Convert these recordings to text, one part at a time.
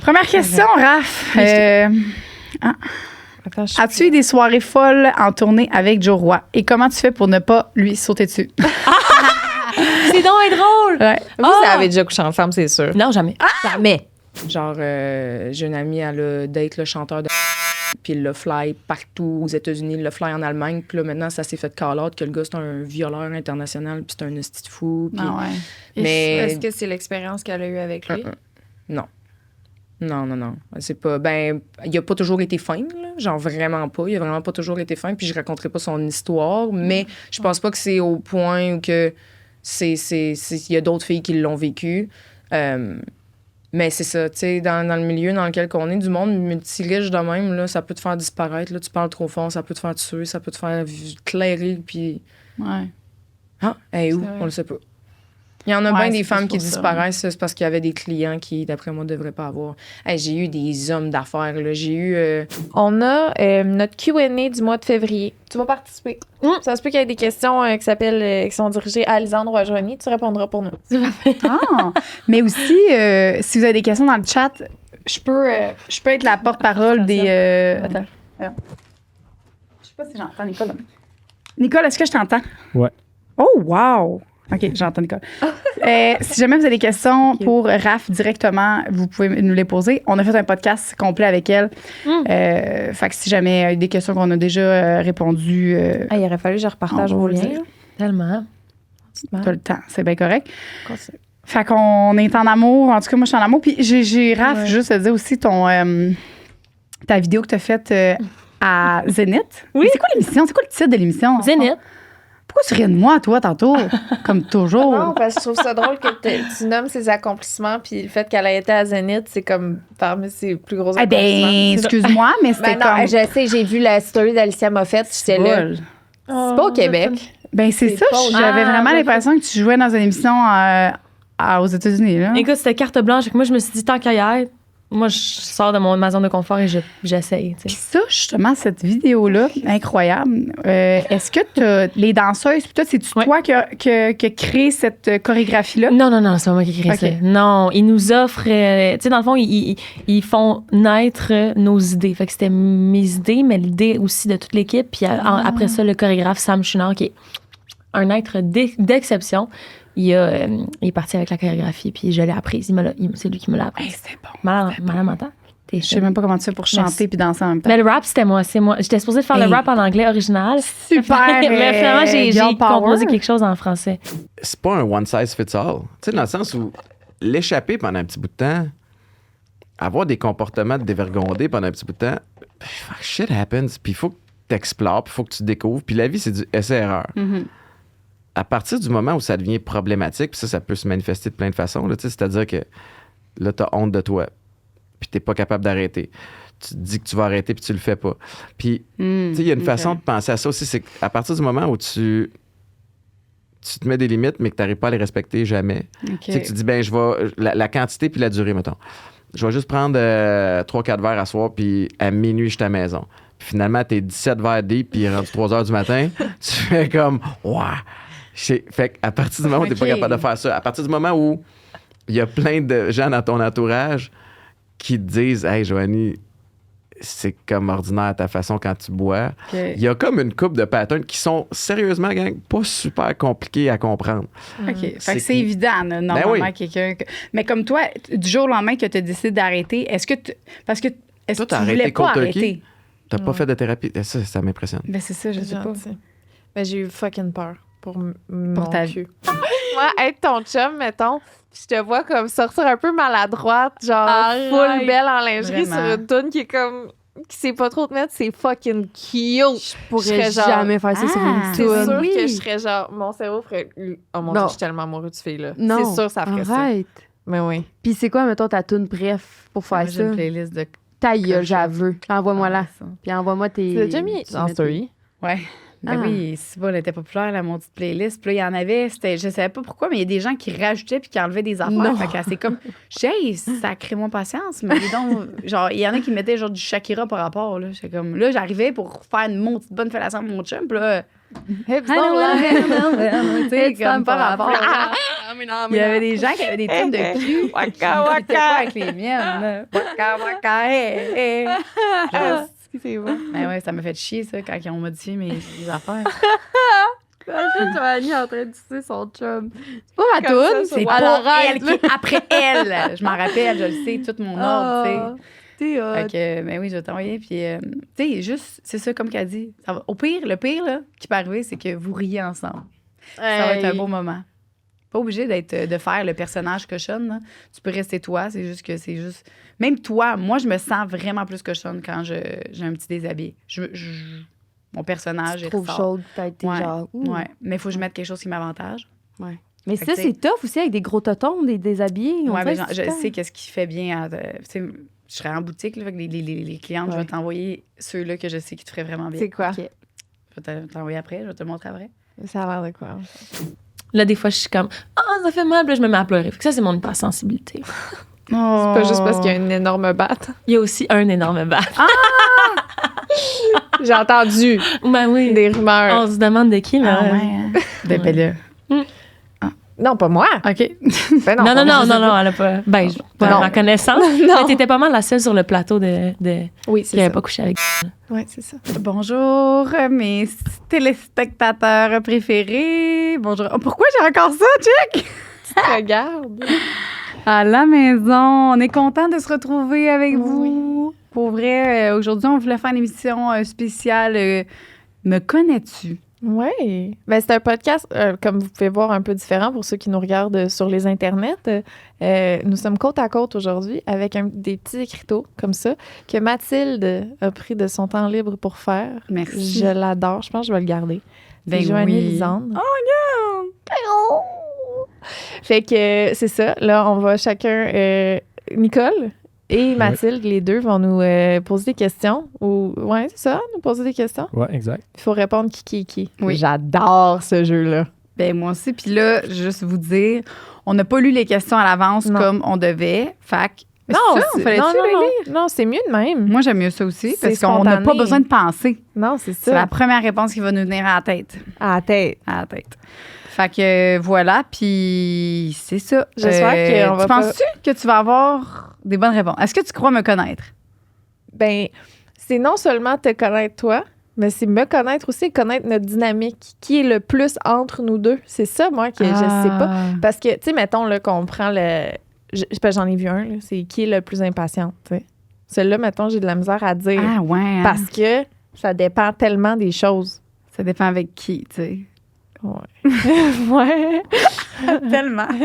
Première question, Raph. Attends, As-tu eu des soirées folles en tournée avec Joe Roy? Et comment tu fais pour ne pas lui sauter dessus? C'est donc drôle! Ouais. Vous avez déjà couché ensemble, c'est sûr. Non, jamais. Jamais. Genre, j'ai une amie, elle a date le chanteur de puis il le fly partout aux États-Unis, il le fly en Allemagne. Puis là, maintenant, ça s'est fait call-out que le gars, c'est un violeur international, puis c'est un esti de fou. Puis... Ah ouais. Mais... Est-ce que c'est l'expérience qu'elle a eue avec lui? Non. Non. C'est pas... Ben, il a pas toujours été fin, là. Genre, vraiment pas. Il a vraiment pas toujours été fin. Puis je raconterai pas son histoire. Mais je pense pas que c'est au point où que il y a d'autres filles qui l'ont vécu. Mais c'est ça, tu sais, dans le milieu dans lequel on est, du monde multiriche de même, là, ça peut te faire disparaître. Là, tu parles trop fort, ça peut te faire tuer, ça peut te faire clairer. Puis... Ouais. Ah, où? On le sait pas. Il y en a bien des femmes qui pour ça. disparaissent, c'est parce qu'il y avait des clients qui, d'après moi, ne devraient pas avoir. Hey, j'ai eu des hommes d'affaires, là. J'ai eu... On a notre Q&A du mois de février. Tu vas participer. Ça se peut qu'il y ait des questions qui sont dirigées à Alexandre ou à Joanie. Tu répondras pour nous. Ah, mais aussi, si vous avez des questions dans le chat, je peux être la porte-parole des... Attends. Je sais pas si j'entends Nicole. Nicole, est-ce que je t'entends? Ouais. Oh, wow! OK, j'entends Nicole. Si jamais vous avez des questions pour Raph directement, vous pouvez nous les poser. On a fait un podcast complet avec elle. Fait que si jamais il y a des questions qu'on a déjà répondu, Il aurait fallu que je repartage on va vos le liens. dire. Tellement. t'as le temps, c'est bien correct. Fait qu'on est en amour. En tout cas, moi, je suis en amour. Puis j'ai Raph, juste te dire aussi ta vidéo que tu as faite à Zénith. Oui. C'est quoi l'émission? C'est quoi le titre de l'émission? Zénith. Pourquoi tu riais de moi, toi, tantôt? Comme toujours. Non, parce que je trouve ça drôle que tu nommes ses accomplissements, puis le fait qu'elle a été à Zénith, c'est comme parmi ses plus gros Eh accomplissements. bien, excuse-moi, mais c'était Ben non, comme... je sais, j'ai vu la story d'Alicia Moffett, j'étais là. Cool. C'est pas au Québec. Ben, c'est ça. pas- J'avais Ah, vraiment j'ai l'impression que tu jouais dans une émission aux États-Unis, là. Écoute, c'était carte blanche. Moi, je me suis dit, tant qu'à y être, moi, je sors de ma zone de confort et j'essaye. Puis ça, justement, cette vidéo-là, incroyable. Est-ce que les danseuses, puis toi, c'est-tu Ouais. toi qui a créé cette chorégraphie-là? Non, c'est pas moi qui écris Ok. ça. Non, ils nous offrent... tu sais, dans le fond, ils font naître nos idées. Fait que c'était mes idées, mais l'idée aussi de toute l'équipe. Puis après ça, le chorégraphe Sam Chunard, qui est un être d'exception, il est parti avec la chorégraphie, puis je l'ai apprise. C'est lui qui me l'a appris. Hey, c'est bon. Madame mental. Je sais même pas comment tu fais pour chanter Merci. puis danser en même temps. Mais le rap, c'était moi. C'est moi. J'étais supposée faire Hey. le rap en anglais original. Super, Mais finalement, j'ai girl power. composé quelque chose en français. C'est pas un one size fits all. Tu sais, dans le sens où l'échapper pendant un petit bout de temps, avoir des comportements de dévergondés pendant un petit bout de temps, shit happens. Puis il faut que tu explores, puis il faut que tu découvres. Puis la vie, c'est du essai-erreur. À partir du moment où ça devient problématique, puis ça peut se manifester de plein de façons, là, tu sais, c'est-à-dire que là, tu as honte de toi, puis tu n'es pas capable d'arrêter. Tu te dis que tu vas arrêter, puis tu le fais pas. Puis, tu sais, il y a une façon de penser à ça aussi, c'est qu'à partir du moment où tu te mets des limites, mais que tu n'arrives pas à les respecter jamais, tu sais, que tu dis, ben je vais, la quantité puis la durée, mettons. Je vais juste prendre 3-4 verres à soir, puis à minuit, je suis à la maison. Puis finalement, t'es 17 verres deep, puis il est rendu 3 heures du matin. Tu fais comme, ouah! Fait qu'à partir du moment où t'es pas capable de faire ça, à partir du moment où il y a plein de gens dans ton entourage qui te disent, hey, Joanie, c'est comme ordinaire ta façon quand tu bois. Il y a comme une couple de patterns qui sont sérieusement, gang, pas super compliqués à comprendre. OK. Fait C'est que c'est que- évident, là, normalement, oui. quelqu'un... Mais comme toi, du jour au lendemain que tu as décidé d'arrêter, est-ce que parce que est-ce Toi, que t'as tu voulais arrêté pas contre arrêter? qui? T'as pas fait de thérapie? Ça m'impressionne. Ben c'est ça, je sais pas. Gentil. Ben, j'ai eu fucking peur pour Pour ta vie. cul. Moi, être ton chum, mettons, puis je te vois comme sortir un peu maladroite, genre Arrête. full belle en lingerie Vraiment. sur une toune qui est comme... qui sait pas trop te mettre, c'est fucking cute. Je pourrais genre... jamais faire ça sur une Ah, C'est toune. sûr oui. que je serais genre... Mon cerveau ferait... Oh mon Non. Dieu, je suis tellement amoureux de cette fille-là. Non, C'est sûr ça ferait ça. arrête. Mais oui. Puis c'est quoi, mettons, ta toune bref pour faire Moi, j'ai ça? une playlist de... Ta gueule, cochon. j'avois. Envoie-moi là. ça. Puis envoie-moi tes... Tu l'as déjà mis tu en mets story? Ouais. Ben Ah. oui, c'est bon, elle était populaire, la maudite playlist. Puis là, il y en avait, je savais pas pourquoi, mais il y a des gens qui rajoutaient puis qui enlevaient des affaires. Non. Fait que c'est comme, hey, ça crée mon patience. Mais dis donc, genre, il y en a qui mettaient genre du Shakira par rapport, là. C'est comme, là, j'arrivais pour faire une maudite bonne fellation avec mon chum, puis là, Hips I don't know lie. Tu sais, It's comme time par for rapport. Il y avait des gens qui avaient des types de cul. Waka, C'était pas waka. avec les miennes, là. Waka, waka, hey, hey. Genre, C'est bon. ben ouais, ça m'a fait chier, ça, quand ils ont modifié mes affaires. Joanie en train de sucer son chum. C'est pas ma Comme ça, toune, ça, c'est à pas la elle qui est après elle. Je m'en rappelle, je le sais, tout mon ordre, tu sais. T'es hot. Fait que, ben oui, je vais t'envoyer. Puis, tu sais, juste, c'est ça, comme qu'elle dit. Ça va. Au pire, le pire, là, qui peut arriver, c'est que vous riez ensemble. Ça va être un beau moment. Pas obligé de faire le personnage cochonne, là. Tu peux rester toi, c'est juste que c'est juste. Même toi, moi, je me sens vraiment plus cochonne quand j'ai un petit déshabillé. Mon personnage Tu est trouves chaude, t'as été Ouais. genre. ouh. Ouais. Mais il faut que je mette quelque chose qui m'avantage. Mais Fait ça, que c'est tough aussi avec des gros totons, des déshabillés. Ouais, mais je sais qu'est-ce qui fait bien. Tu sais, je serais en boutique, là, avec les clientes, je vais Ouais. t'envoyer ceux-là que je sais qui te feraient vraiment bien. C'est quoi? Ok. Je vais t'envoyer après, je vais te le montrer après. Ça a l'air de quoi? Là, des fois, je suis comme, ça fait mal, puis là, je me mets à pleurer. Fait que ça, c'est mon hypersensibilité. C'est pas juste parce qu'il y a une énorme batte. Il y a aussi un énorme bat. J'ai entendu Ben oui. des rumeurs. On se demande de qui, là. Ah ouais, hein? Ben là. Non, pas moi. OK. Ben Non, elle a pas. Ben, pas Non. ma connaissance. Non. Mais t'étais pas mal la seule sur le plateau Oui, qui c'est avait ça. pas couché avec. Oui, c'est ça. Bonjour, mes téléspectateurs préférés. Bonjour. Oh, pourquoi j'ai encore ça, Jack? Regarde. À la maison. On est content de se retrouver avec vous. Pour vrai, aujourd'hui, on voulait faire une émission spéciale. Me connais-tu? Oui. Ben, c'est un podcast, comme vous pouvez voir, un peu différent pour ceux qui nous regardent sur les internets. Nous sommes côte à côte aujourd'hui avec des petits écriteaux comme ça que Mathilde a pris de son temps libre pour faire. Merci. Je l'adore. Je pense que je vais le garder. Ben C'est Joanie oui. Lisande. Oh, Fait que c'est ça. Là, on va chacun... Nicole et Mathilde, les deux, vont nous poser des questions. Ouais, c'est ça, nous poser des questions. Ouais, exact. Il faut répondre qui. Oui. J'adore ce jeu-là. Ben moi aussi. Puis là, juste vous dire, on n'a pas lu les questions à l'avance Non. comme on devait. Fait que... Non, fallait-tu les lire? non, c'est mieux de même. Moi, j'aime mieux ça aussi C'est parce qu'on n'a pas spontané. besoin de penser. Non, c'est C'est la ça. première réponse qui va nous venir à la tête. À la tête. À la tête. Fait que voilà, puis c'est ça. J'espère qu'on va Tu penses-tu que tu vas avoir des bonnes réponses? Est-ce que tu crois me connaître? Ben, c'est non seulement te connaître toi, mais c'est me connaître aussi, connaître notre dynamique. Qui est le plus entre nous deux? C'est ça, moi, que je sais pas. Parce que, tu sais, mettons là, qu'on prend le... J'en ai vu un, là, c'est qui est le plus impatient, tu sais. Celui-là, mettons, j'ai de la misère à dire. Ah ouais. hein? Parce que ça dépend tellement des choses. Ça dépend avec qui, tu sais. Ouais. Ouais. Tellement. En tout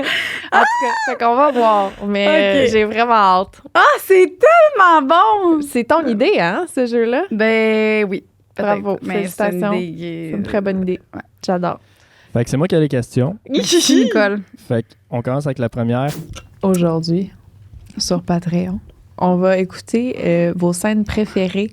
cas, fait qu'on va voir. Mais Ok. j'ai vraiment hâte. Ah, c'est tellement bon! C'est ton idée, hein, ce jeu-là? Ben oui. peut-être. Bravo. Mais c'est Félicitations. une idée qui est- C'est une très bonne idée. Ouais. J'adore. Fait que c'est moi qui ai les questions. Nicole. Fait qu'on commence avec la première. Aujourd'hui, sur Patreon, on va écouter vos scènes préférées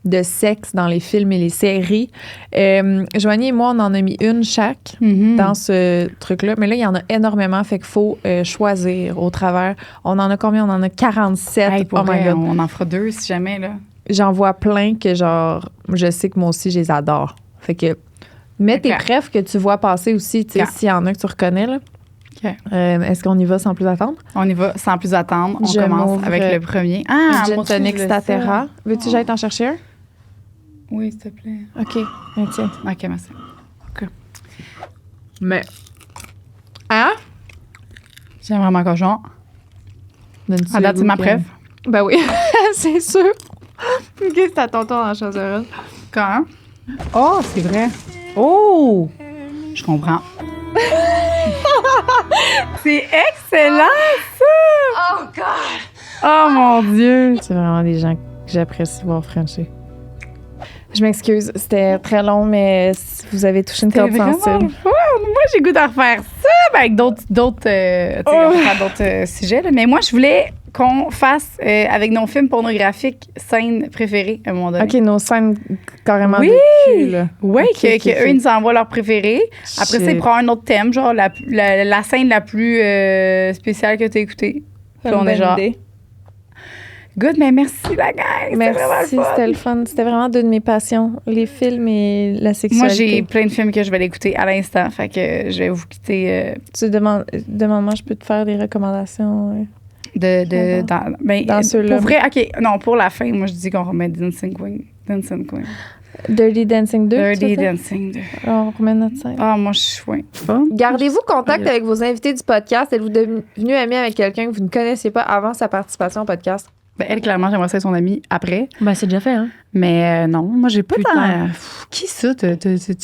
de sexe dans les films et les séries. Joanie et moi, on en a mis une chaque dans ce truc-là. Mais là, il y en a énormément, fait qu'il faut choisir au travers. On en a combien? On en a 47. Hey, pour oh my vrai, God. on en fera 2 si jamais, là. J'en vois plein que, genre, je sais que moi aussi, je les adore. Fait que, mets tes Ok. préfs que tu vois passer aussi, tu sais, Ok. s'il y en a que tu reconnais, là. Ok. Est-ce qu'on y va sans plus attendre? On y va sans plus attendre. On Je commence m'ouvre avec le premier. Ah, Gin moi aussi, tonic je veux Statera. ça. Veux-tu que j'aille t'en chercher un? Oui, s'il te plaît. OK. Tiens. OK, merci. Mais. Hein? J'aime vraiment cochon. Donne-tu À le date, c'est goût ma que- préf. Ben oui, c'est sûr. OK, c'est à ton tour d'en choisir une. Quand? Oh, c'est vrai. Oh! Je comprends. C'est excellent, ça! Oh, God! Oh, mon Dieu! C'est vraiment des gens que j'apprécie voir Frencher. Je m'excuse, c'était très long, mais vous avez touché une C'est corde vraiment sensible. le fun. Moi, j'ai goût de refaire ça, ben, avec d'autres tu sais, on va faire d'autres sujets. Là. Mais moi, je voulais qu'on fasse, avec nos films pornographiques, scènes préférées à un moment donné. OK, nos scènes carrément Oui! de cul, là. Oui, Ok, ok, qu'eux, ok. ils nous envoient leurs préférés. Après ça, ils prennent un autre thème, genre la scène la plus spéciale que tu as écoutée. Puis on est genre. Good, mais merci la gang. C'était vraiment le Merci, fun. c'était le fun. C'était vraiment deux de mes passions, les films et la Moi, sexualité. j'ai plein de films que je vais aller écouter à l'instant. Fait que je vais vous quitter Demande-moi, je peux te faire des recommandations. dans ceux-là. Pour vrai, OK. Non, pour la fin, moi, je dis qu'on remet Dancing Queen. Dirty Dancing 2. Dirty Dancing 2. On remet notre scène. Ah, moi, je suis ouais. Gardez-vous contact avec vos invités du podcast. Êtes-vous devenu ami avec quelqu'un que vous ne connaissiez pas avant sa participation au podcast? Ben, elle, clairement, j'aimerais ça être son amie après. Ben, c'est déjà fait, hein? Mais non, moi, j'ai pas Plus tant. tard. Qui ça? Tu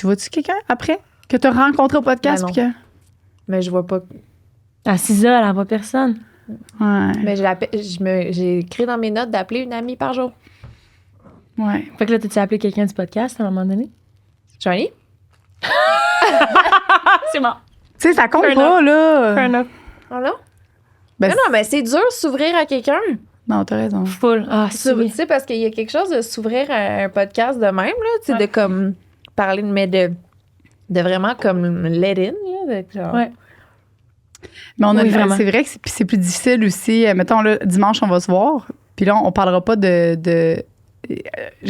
vois-tu quelqu'un après? Que tu as rencontré au podcast? Ben puis Mais je vois pas. À 6 heures, elle voit personne. Ouais. Mais j'ai écrit dans mes notes d'appeler une amie par jour. Ouais. Fait que là, t'as-tu appelé quelqu'un du podcast à un moment donné? Johnny? C'est bon. Tu sais, ça compte Fair pas, là. Fair enough. Allô? Ben, non, mais c'est dur s'ouvrir à quelqu'un. non, t'as raison. Full. Ah, Tu c'est sais, parce qu'il y a quelque chose de s'ouvrir à un podcast de même, là, tu sais, de comme parler, mais de vraiment comme let in, là, de genre. Ouais. Mais Oui, vraiment. c'est vrai que c'est plus difficile aussi. Mettons, là, dimanche, on va se voir. Puis là, on parlera pas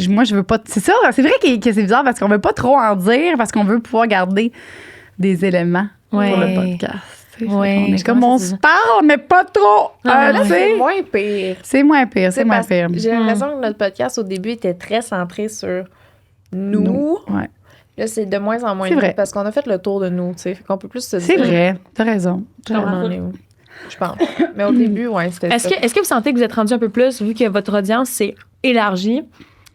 moi, je veux pas. C'est ça, c'est vrai que c'est bizarre parce qu'on veut pas trop en dire, parce qu'on veut pouvoir garder des éléments pour le podcast. Tu sais. Ouais, On est je comme comprends, on c'est se ça. parle, mais pas trop. Ah, Là, tu sais. c'est moins pire. C'est moins pire, c'est moins Parce que pire. J'ai l'impression que notre podcast, au début, était très centré sur nous. Ouais. Là, c'est de moins en moins C'est nous, vrai. parce qu'on a fait le tour de nous, tu sais. Fait qu'on peut plus se C'est dire. vrai, t'as raison. On en est où, je pense. Mais au début, ouais, c'était Est-ce ça. que vous sentez que vous êtes rendu un peu plus, vu que votre audience s'est élargie,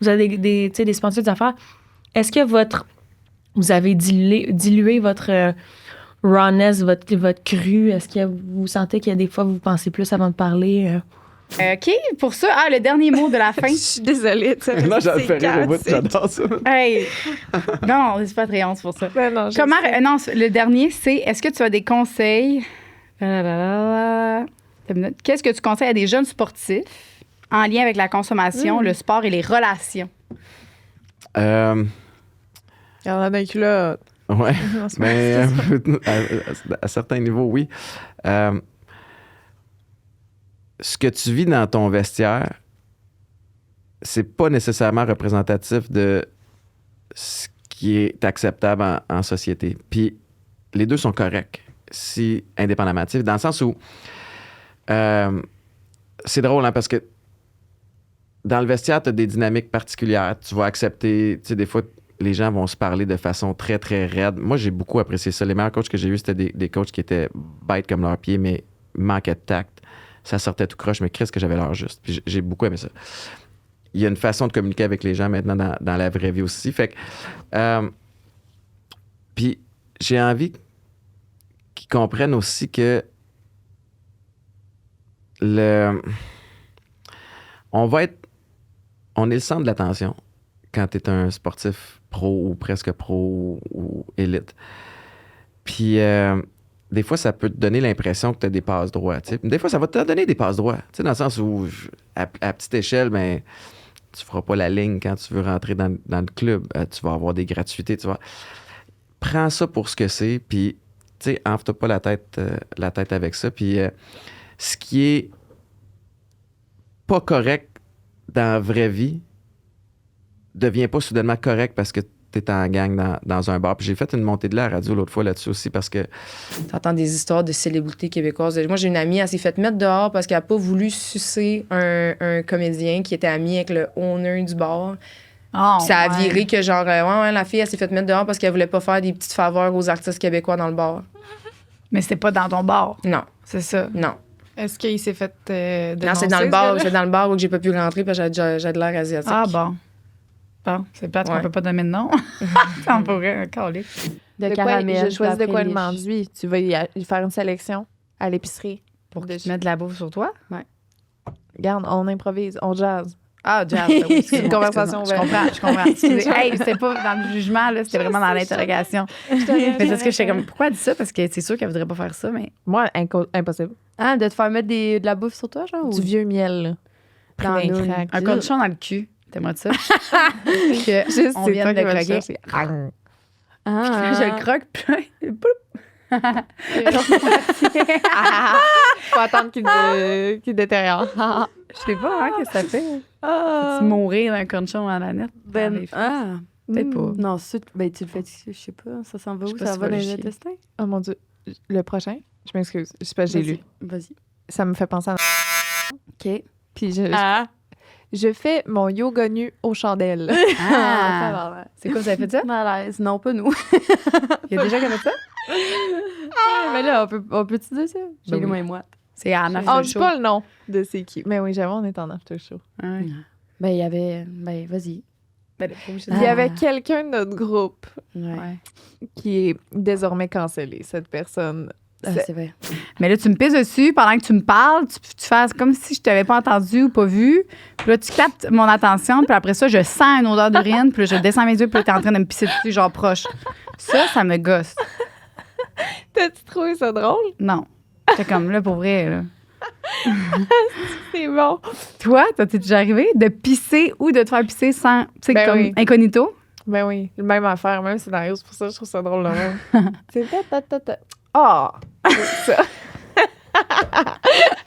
vous avez tu sais, des sponsors d'affaires, est-ce que vous avez dilué votre rawness, votre cru? Est-ce que vous sentez qu'il y a des fois, vous pensez plus avant de parler? OK, pour ça, le dernier mot de la fin. Je suis désolée. Ça Non, j'en fais rire au bout, j'adore ça. Hey! Non, c'est Patreon, c'est pour ça. Ben non, je Comment, sais. non, le dernier, c'est est-ce que tu as des conseils? Qu'est-ce que tu conseilles à des jeunes sportifs en lien avec la consommation, le sport et les relations? Il y en a d'un culotte. Ouais. Mais à certains niveaux, oui. Ce que tu vis dans ton vestiaire, c'est pas nécessairement représentatif de ce qui est acceptable en société. Puis les deux sont corrects, si indépendamment. Tu sais, dans le sens où c'est drôle, hein, parce que dans le vestiaire, tu as des dynamiques particulières. Tu vas accepter, tu sais, des fois, les gens vont se parler de façon très, très raide. Moi, j'ai beaucoup apprécié ça. Les meilleurs coachs que j'ai eus, c'était des coachs qui étaient bêtes comme leurs pieds, mais manquaient de tact. Ça sortait tout croche, mais Christ que j'avais l'air juste. Puis j'ai beaucoup aimé ça. Il y a une façon de communiquer avec les gens maintenant dans la vraie vie aussi. Fait que, puis j'ai envie qu'ils comprennent aussi que on est le centre de l'attention quand tu es un sportif pro ou presque pro ou élite. Puis des fois, ça peut te donner l'impression que tu as des passes droits. T'sais. Des fois, ça va te donner des passes droits. Dans le sens où, à petite échelle, ben, tu feras pas la ligne quand tu veux rentrer dans le club. Tu vas avoir des gratuités. Tu vois. Prends ça pour ce que c'est, puis enfle-toi pas la tête avec ça. Puis ce qui est pas correct dans la vraie vie devient pas soudainement correct parce que t'es en gang dans un bar. Puis j'ai fait une montée de lait à la radio l'autre fois là-dessus aussi parce que... T'entends des histoires de célébrités québécoises. Moi, j'ai une amie, elle s'est fait mettre dehors parce qu'elle n'a pas voulu sucer un comédien qui était ami avec le owner du bar. Oh, Puis ça a viré que genre, la fille, elle s'est fait mettre dehors parce qu'elle voulait pas faire des petites faveurs aux artistes québécois dans le bar. Mais c'était pas dans ton bar. Non, C'est ça. non. Est-ce qu'il s'est fait Non, c'est dans le bar. C'est dans le bar où j'ai pas pu rentrer parce que j'ai de l'air asiatique. Ah bon. Bon, c'est plate qu'on Ouais. peut pas donner de nom. On pourrait caler. De De quoi, caramel. je choisis de quoi le après manduit. Tu vas y faire une sélection à l'épicerie. Pour De- te mettre de la bouffe sur toi? Regarde, on improvise, on jazz. Ah, jazz. Oui, C'est excuse-moi, une conversation excuse-moi. Je comprends. Excusez. Hey, c'était pas dans le jugement, là, c'était vraiment dans l'interrogation. Mais parce que j'étais comme, pourquoi elle dit ça? Parce que c'est sûr qu'elle voudrait pas faire ça, mais. Moi, impossible. Ah, de te faire mettre de la bouffe sur toi, genre? Du vieux miel, là. Pris Dans d'un une- crack. Un cornichon dans le cul. T'aimerais ça? Que Juste, on c'est vient toi de qui le vas le croquer. chercher. Ah. Je le croque, puis là, Faut attendre qu'il détériore. Je sais pas, qu'est-ce que ça fait? Ah. Tu mourir d'un cornichon à la nette? Ben, Peut-être pas. Non, tu le fais, je sais pas, ça s'en va Je où? sais pas Ça si va tu dans vas les le intestins? Oh mon Dieu. Le prochain? Je m'excuse. Je sais pas, j'ai lu. Vas-y. Ça me fait penser à... OK. Puis je fais mon yoga nu aux chandelles. Ah! C'est quoi, vous avez fait ça? Malaise. Non, pas nous. Il y a déjà qui a fait ça? Mais là, on peut-tu dire ça? J'ai Ben les oui. mains moites. C'est Anna On dit Show. pas le nom de c'est qui. Mais oui, j'avoue, on est en after show. Ouais. Ben, il y avait... Ben, vas-y. Ben, là, pas obligé de Il y dire. avait quelqu'un de notre groupe Ouais. qui est désormais cancellé, cette personne. Ah, c'est vrai. Mais là, tu me pisses dessus pendant que tu me parles. Tu fais comme si je t'avais pas entendu ou pas vu. Puis là, tu captes mon attention. Puis après ça, je sens une odeur d'urine. Puis là, je descends mes yeux. Puis là, t'es en train de me pisser dessus, genre proche. Ça me gosse. T'as-tu trouvé ça drôle? Non. J'étais comme là, pour vrai, là. C'est bon. Toi, t'es déjà arrivé de pisser ou de te faire pisser sans, tu sais, Ben comme oui. incognito? Ben oui, même affaire, même scénario. C'est pour ça que je trouve ça drôle, là. C'est ta. Ah! C'est ça.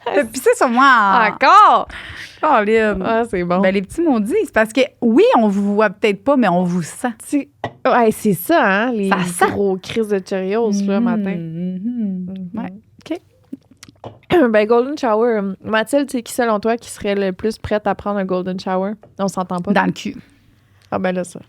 T'as pissé sur moi. Encore? Caroline. Ah, c'est bon. Ben, les petits maudits, c'est parce que, oui, on vous voit peut-être pas, mais on vous sent. Ouais, c'est ça, hein? Les Ça sent. gros crises de Cheerios, là, matin. Mhm. Ouais. Ben, Golden Shower. Mathilde, c'est qui, selon toi, qui serait le plus prête à prendre un Golden Shower? On s'entend pas. Dans le cul. Ah, ben là, ça.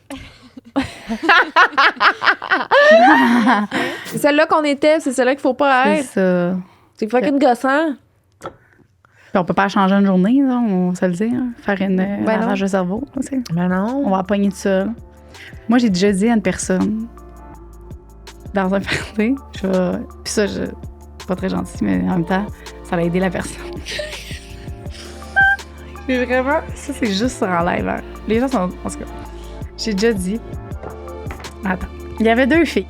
C'est celle-là qu'on était, c'est celle-là qu'il faut pas C'est être. ça. C'est fucking gossant. Puis on peut pas changer une journée, là, on va se le dire. Faire une non. lavage de cerveau. Tu sais. Ben non. On va pogner tout seul. Moi, j'ai déjà dit à une personne, dans un party, puis ça, c'est pas très gentil, mais en même temps, ça va aider la personne. Mais vraiment, ça, c'est juste en live. Hein. Les gens sont... En tout cas, j'ai déjà dit... Attends. Il y avait deux filles.